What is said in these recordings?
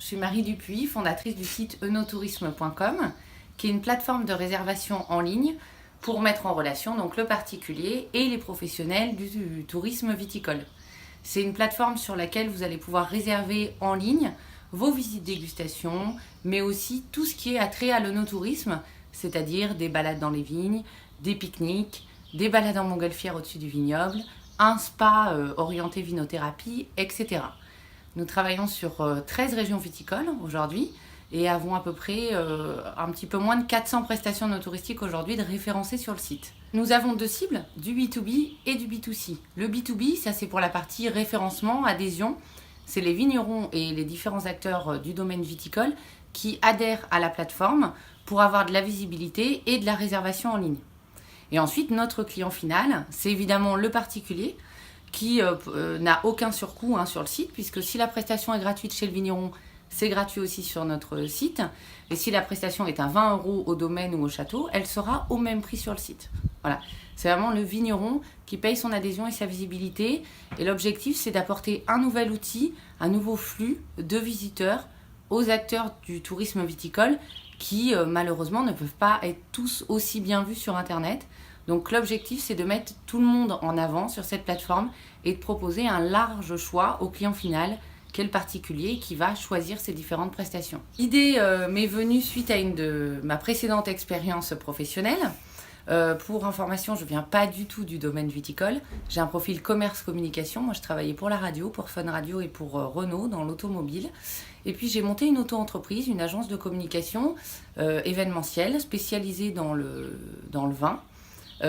Je suis Marie Dupuis, fondatrice du site enotourisme.com, qui est une plateforme de réservation en ligne pour mettre en relation donc le particulier et les professionnels du tourisme viticole. C'est une plateforme sur laquelle vous allez pouvoir réserver en ligne vos visites dégustation, mais aussi tout ce qui est attrait à l'onotourisme, c'est-à-dire des balades dans les vignes, des pique-niques, des balades en montgolfière au-dessus du vignoble, un spa orienté vinothérapie, etc. Nous travaillons sur 13 régions viticoles aujourd'hui et avons à peu près un petit peu moins de 400 prestations no touristiques aujourd'hui de référencées sur le site. Nous avons deux cibles, du B2B et du B2C. Le B2B, ça c'est pour la partie référencement, adhésion. C'est les vignerons et les différents acteurs du domaine viticole qui adhèrent à la plateforme pour avoir de la visibilité et de la réservation en ligne. Et ensuite, notre client final, c'est évidemment le particulier qui n'a aucun surcoût sur le site, puisque si la prestation est gratuite chez le vigneron, c'est gratuit aussi sur notre site. Et si la prestation est à 20 € au domaine ou au château, elle sera au même prix sur le site. Voilà. C'est vraiment le vigneron qui paye son adhésion et sa visibilité. Et l'objectif, c'est d'apporter un nouvel outil, un nouveau flux de visiteurs aux acteurs du tourisme viticole qui, malheureusement, ne peuvent pas être tous aussi bien vus sur Internet. Donc l'objectif, c'est de mettre tout le monde en avant sur cette plateforme et de proposer un large choix au client final, qu'est le particulier qui va choisir ses différentes prestations. L'idée m'est venue suite à une de ma précédente expérience professionnelle. Pour information, je ne viens pas du tout du domaine viticole. J'ai un profil commerce-communication. Moi, je travaillais pour la radio, pour Fun Radio et pour Renault dans l'automobile. Et puis, j'ai monté une auto-entreprise, une agence de communication événementielle spécialisée dans le vin,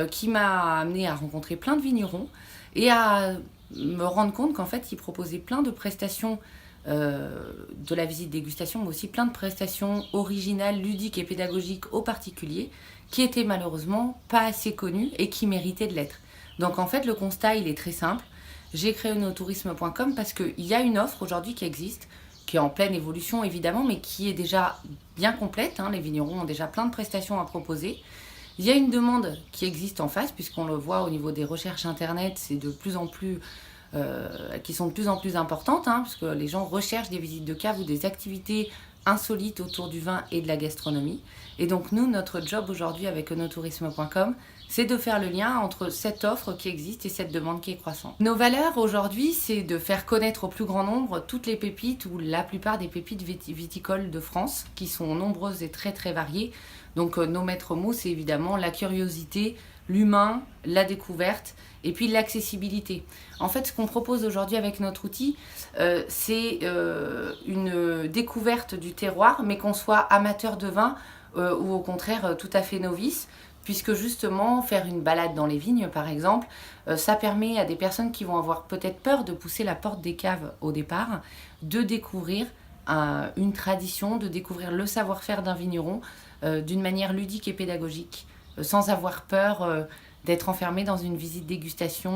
qui m'a amené à rencontrer plein de vignerons et à me rendre compte qu'en fait, ils proposaient plein de prestations de la visite dégustation, mais aussi plein de prestations originales, ludiques et pédagogiques aux particuliers qui étaient malheureusement pas assez connues et qui méritaient de l'être. Donc en fait, le constat, il est très simple. J'ai créé enotourisme.com parce qu'il y a une offre aujourd'hui qui existe, qui est en pleine évolution évidemment, mais qui est déjà bien complète. Les vignerons ont déjà plein de prestations à proposer. Il y a une demande qui existe en face, puisqu'on le voit au niveau des recherches internet, c'est de plus en plus, qui sont de plus en plus importantes, parce que les gens recherchent des visites de cave ou des activités insolites autour du vin et de la gastronomie. Et donc nous, notre job aujourd'hui avec enotourisme.com, c'est de faire le lien entre cette offre qui existe et cette demande qui est croissante. Nos valeurs aujourd'hui, c'est de faire connaître au plus grand nombre toutes les pépites ou la plupart des pépites viticoles de France, qui sont nombreuses et très très variées. Donc nos maîtres mots, c'est évidemment la curiosité, l'humain, la découverte et puis l'accessibilité. En fait, ce qu'on propose aujourd'hui avec notre outil, c'est une découverte du terroir, mais qu'on soit amateur de vin ou au contraire tout à fait novice, puisque justement faire une balade dans les vignes par exemple, ça permet à des personnes qui vont avoir peut-être peur de pousser la porte des caves au départ, de découvrir une tradition, de découvrir le savoir-faire d'un vigneron d'une manière ludique et pédagogique, sans avoir peur d'être enfermé dans une visite dégustation.